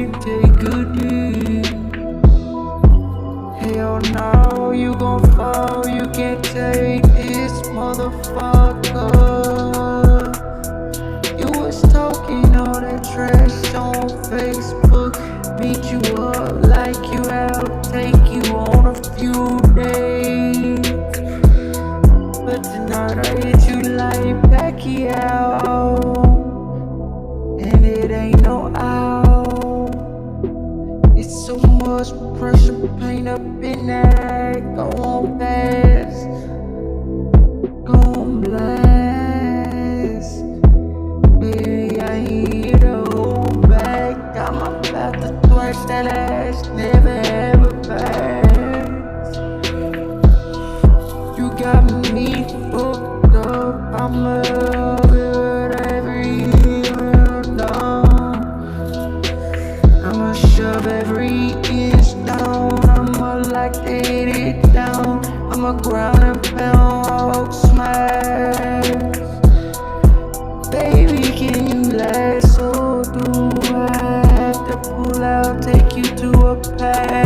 can take a deal. Hell no, you gon' fall, you can't take this motherfucker. You was talking all that trash on Facebook, beat you up like you out, take you on a few days. But tonight I hit you like Pacquiao, and it ain't no out. It's so much pressure, pain up in that. Go on fast, go on blast. Baby, I ain't here to hold back. Got my path to thrash that ass, never ever pass. You got me hooked up, I'ma love it whatever you done. I'ma shove every inch down, I'ma like to hit it down, I'ma ground and pound, Hulk smash. Baby, can you last, or do I have to pull out, take you to a pass?